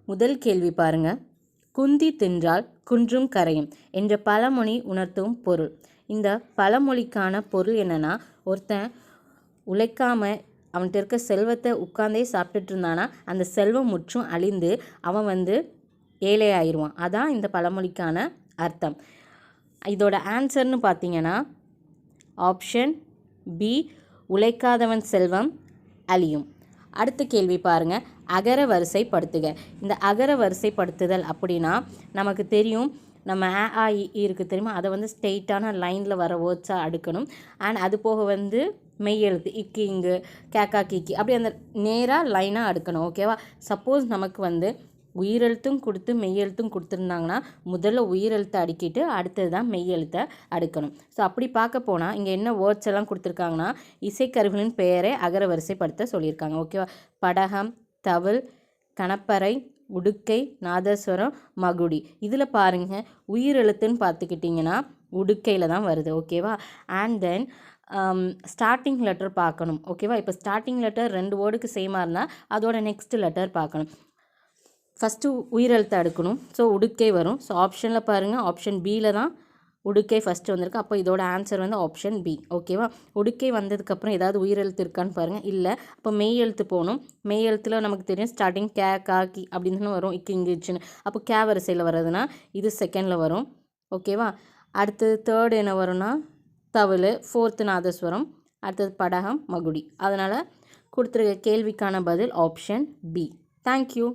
முதல் கேள்வி பாருங்க. குந்தி தின்றால் குன்றும் கரையும் என்ற பழமொழி உணர்த்தும் பொருள். இந்த பழமொழிக்கான பொருள் என்னன்னா, ஒருத்தன் உழைக்காம அவன்கிட்ட இருக்க செல்வத்தை உட்கார்ந்தே சாப்பிட்டுட்டு இருந்தானா அந்த செல்வம் முற்றும் அழிந்து அவன் ஏழை ஆயிடுவான். அதான் இந்த பழமொழிக்கான அர்த்தம். இதோட ஆன்சர்னு பார்த்தீங்கன்னா ஆப்ஷன் பி, உழைக்காதவன் செல்வம் அழியும். அடுத்த கேள்வி பாருங்கள். அகர வரிசைப்படுத்துக. இந்த அகர வரிசைப்படுத்துதல் அப்படின்னா நமக்கு தெரியும், நம்ம ஆ இ இருக்குது தெரியுமா, அதை ஸ்ட்ரெயிட்டான லைனில் வர வேர்ட்ஸாக அடுக்கணும். அண்ட் அது போக மெய் எழுத்து இக்கு இங்கு கேக்கா கிக்கி அப்படி அந்த நேராக லைனாக அடுக்கணும். ஓகேவா? சப்போஸ் நமக்கு உயிரெழுத்தும் கொடுத்து மெய்யெழுத்தும் கொடுத்துருந்தாங்கன்னா முதல்ல உயிரெழுத்தை அடுக்கிட்டு அடுத்தது தான் மெய்யெழுத்தை அடுக்கணும். ஸோ அப்படி பார்க்க போனால் இங்கே என்ன வேர்ட்ஸ் எல்லாம் கொடுத்துருக்காங்கன்னா இசைக்கருவிகளின் பெயரை அகர வரிசைப்படுத்த சொல்லியிருக்காங்க. ஓகேவா? படகம், தவில், கணப்பறை, உடுக்கை, நாதஸ்வரம், மகுடி. இதில் பாருங்கள், உயிரெழுத்துன்னு பார்த்துக்கிட்டிங்கன்னா உடுக்கையில் தான் வருது. ஓகேவா? அண்ட் தென் ஸ்டார்டிங் லெட்டர் பார்க்கணும். ஓகேவா? இப்போ ஸ்டார்டிங் லெட்டர் 2 வேர்டுக்கு சேமாக இருந்தால் அதோட நெக்ஸ்ட் லெட்டர் பார்க்கணும். ஃபஸ்ட்டு உயிரெழுத்து அடுக்கணும். ஸோ உடுக்கை வரும். ஸோ ஆப்ஷனில் பாருங்கள், ஆப்ஷன் பியில் தான் உடுக்கை ஃபஸ்ட்டு வந்திருக்கு. அப்போ இதோட ஆன்சர் ஆப்ஷன் பி. ஓகேவா? உடுக்கை வந்ததுக்கப்புறம் ஏதாவது உயிரெழுத்து இருக்கான்னு பாருங்கள். இல்லை. அப்போ மெய் எழுத்து போகணும். மெய் எழுத்தில் நமக்கு தெரியும் ஸ்டார்டிங் கே, கா, கி அப்படின்னு வரும். இக்கு இங்குச்சுன்னு. அப்போ கே வரிசையில் வர்றதுன்னா இது செகண்டில் வரும். ஓகேவா? அடுத்தது தேர்டு என்ன வரும்னா தவில், ஃபோர்த்து நாதஸ்வரம், அடுத்தது படகம், மகுடி. அதனால் கொடுத்துருக்க கேள்விக்கான பதில் ஆப்ஷன் பி. தேங்க்யூ.